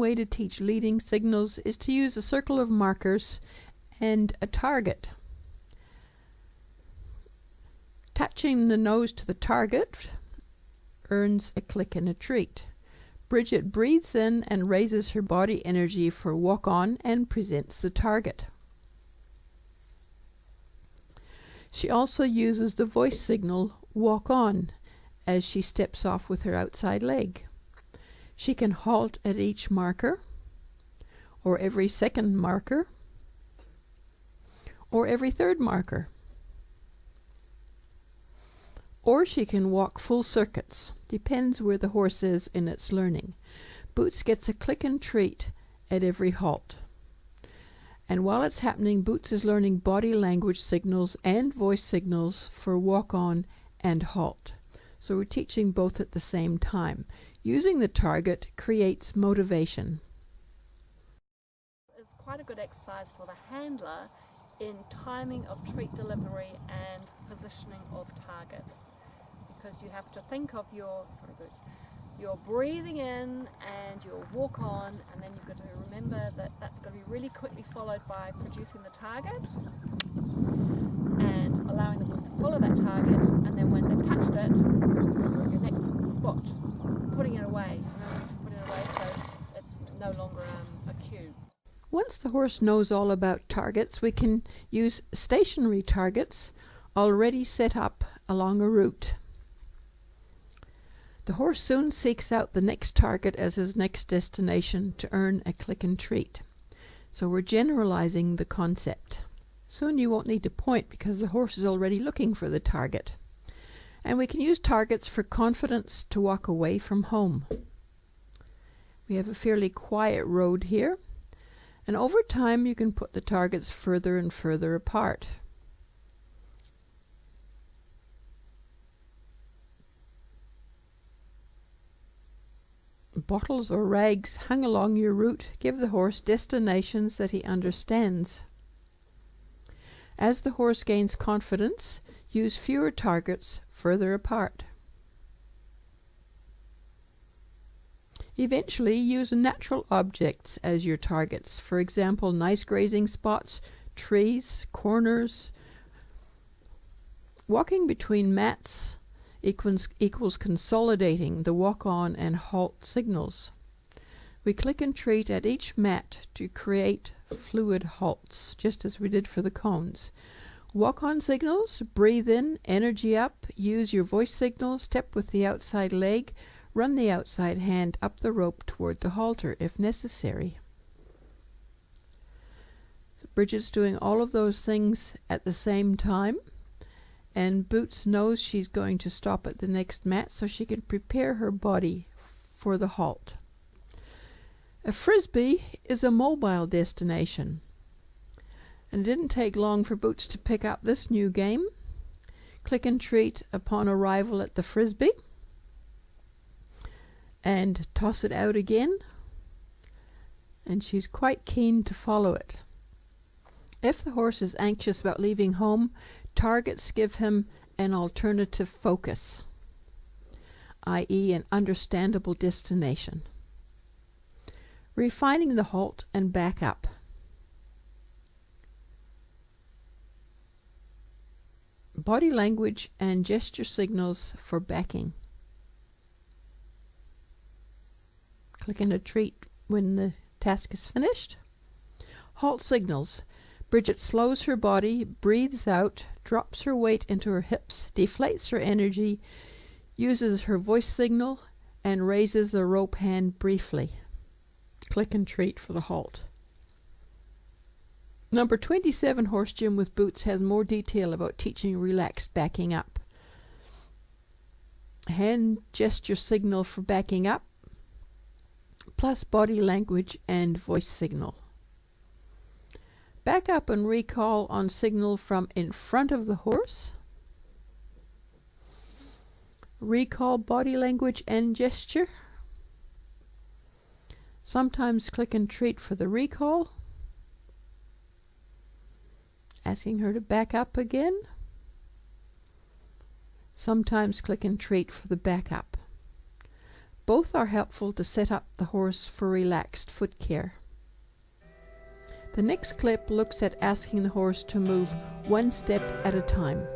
way to teach leading signals is to use a circle of markers and a target. Touching the nose to the target earns a click and a treat. Bridget breathes in and raises her body energy for walk on and presents the target. She also uses the voice signal walk on as she steps off with her outside leg. She can halt at each marker, or every second marker, or every third marker. Or she can walk full circuits. Depends where the horse is in its learning. Boots gets a click and treat at every halt. And while it's happening, Boots is learning body language signals and voice signals for walk on and halt. So we're teaching both at the same time. Using the target creates motivation. It's quite a good exercise for the handler in timing of treat delivery and positioning of targets, because you have to think of your you're breathing in and you'll walk on, and then you've got to remember that that's going to be really quickly followed by producing the target and allowing the horse to follow that target, and then when they've touched it, your next spot, putting it away, remembering to put it away so it's no longer a cue. Once the horse knows all about targets, we can use stationary targets already set up along a route. The horse soon seeks out the next target as his next destination to earn a click and treat. So we're generalizing the concept. Soon you won't need to point because the horse is already looking for the target. And we can use targets for confidence to walk away from home. We have a fairly quiet road here, and over time you can put the targets further and further apart. Bottles or rags hung along your route give the horse destinations that he understands. As the horse gains confidence, use fewer targets further apart. Eventually, use natural objects as your targets. For example, nice grazing spots, trees, corners. Walking between mats equals consolidating the walk-on and halt signals. We click and treat at each mat to create fluid halts, just as we did for the cones. Walk-on signals, breathe in, energy up, use your voice signal, step with the outside leg, run the outside hand up the rope toward the halter if necessary. So Bridget's doing all of those things at the same time, and Boots knows she's going to stop at the next mat so she can prepare her body for the halt. A frisbee is a mobile destination, and it didn't take long for Boots to pick up this new game. Click and treat upon arrival at the frisbee and toss it out again, and she's quite keen to follow it. If the horse is anxious about leaving home, targets give him an alternative focus, i.e. an understandable destination. Refining the halt and back up. Body language and gesture signals for backing. Click and a treat when the task is finished. Halt signals. Bridget slows her body, breathes out, drops her weight into her hips, deflates her energy, uses her voice signal, and raises the rope hand briefly. Click and treat for the halt. Number 27, HorseGym with Boots, has more detail about teaching relaxed backing up. Hand gesture signal for backing up, plus body language and voice signal. Back up and recall on signal from in front of the horse. Recall body language and gesture. Sometimes click and treat for the recall. Asking her to back up again. Sometimes click and treat for the back up. Both are helpful to set up the horse for relaxed foot care. The next clip looks at asking the horse to move one step at a time.